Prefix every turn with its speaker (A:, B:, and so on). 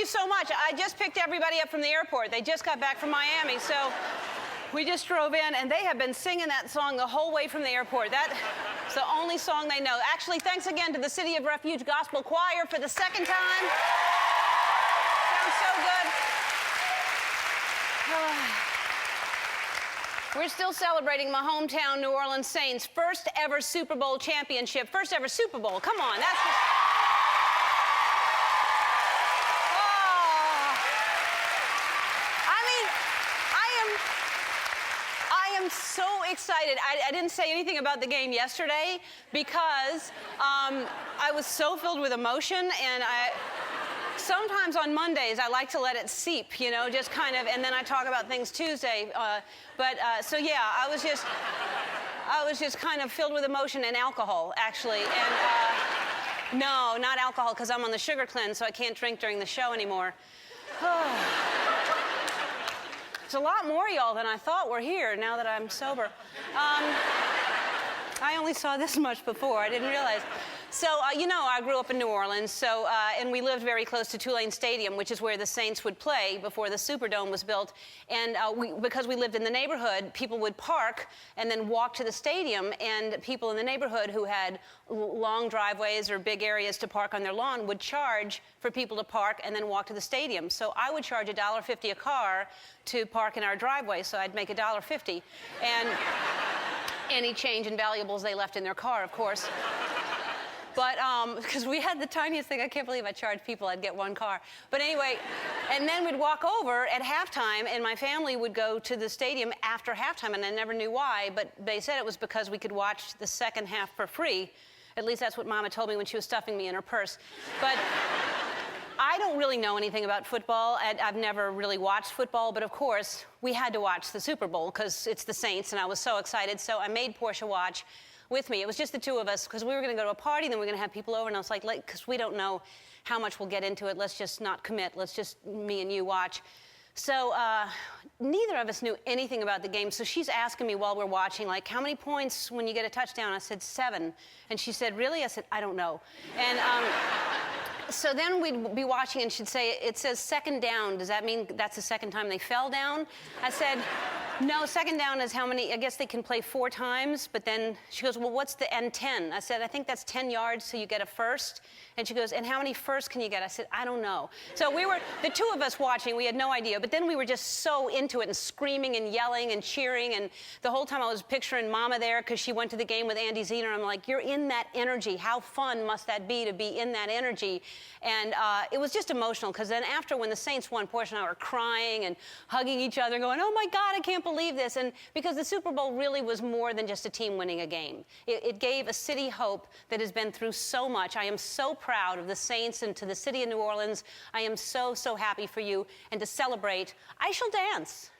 A: you so much. I just picked everybody up from the airport. They just got back from Miami, so we just drove in, and they have been singing that song the whole way from the airport. That's the only song they know. Actually, thanks again to the City of Refuge Gospel Choir for the second time. Sounds so good. We're still celebrating my hometown New Orleans Saints' first ever Super Bowl championship. First ever Super Bowl. Come on, that's just... I am so excited. I didn't say anything about the game yesterday because I was so filled with emotion, and sometimes on Mondays I like to let it seep, you know, just kind of, and then I talk about things Tuesday. So yeah, I was just kind of filled with emotion and alcohol, actually. And no, not alcohol, because I'm on the sugar cleanse, so I can't drink during the show anymore. There's a lot more y'all than I thought were here now that I'm sober. I only saw this much before. I didn't realize. So, you know, I grew up in New Orleans, so, and we lived very close to Tulane Stadium, which is where the Saints would play before the Superdome was built. And because we lived in the neighborhood, people would park and then walk to the stadium, and people in the neighborhood who had long driveways or big areas to park on their lawn would charge for people to park and then walk to the stadium. So I would charge $1.50 a car to park in our driveway, so I'd make $1.50. And any change and valuables they left in their car, of course. But, because we had the tiniest thing, I can't believe I charged people, I'd get one car. But anyway, and then we'd walk over at halftime, and my family would go to the stadium after halftime, and I never knew why, but they said it was because we could watch the second half for free. At least that's what Mama told me when she was stuffing me in her purse. But I don't really know anything about football. I've never really watched football, but of course, we had to watch the Super Bowl because it's the Saints, and I was so excited, so I made Portia watch with me. It was just the two of us because we were going to go to a party, then we were going to have people over, and I was like, because we don't know how much we'll get into it, let's just not commit. Let's just, me and you, watch. So neither of us knew anything about the game, so she's asking me while we're watching, like, how many points when you get a touchdown? I said, 7. And she said, really? I said, I don't know. And so then we'd be watching, and she'd say, it says second down. Does that mean that's the second time they fell down? I said, no, second down is how many, I guess they can play 4 times, but then she goes, well, what's the end 10? I said, I think that's 10 yards, so you get a first. And she goes, and how many firsts can you get? I said, I don't know. So we were, the two of us watching, we had no idea, but then we were just so into it and screaming and yelling and cheering, and the whole time I was picturing Mama there because she went to the game with Andy Zener. I'm like, you're in that energy. How fun must that be to be in that energy? And it was just emotional, because then after, when the Saints won, Portia and I were crying and hugging each other, going, oh my God, I can't believe this. And because the Super Bowl really was more than just a team winning a game. It gave a city hope that has been through so much. I am so proud of the Saints, and to the city of New Orleans, I am so, so happy for you. And to celebrate, I shall dance.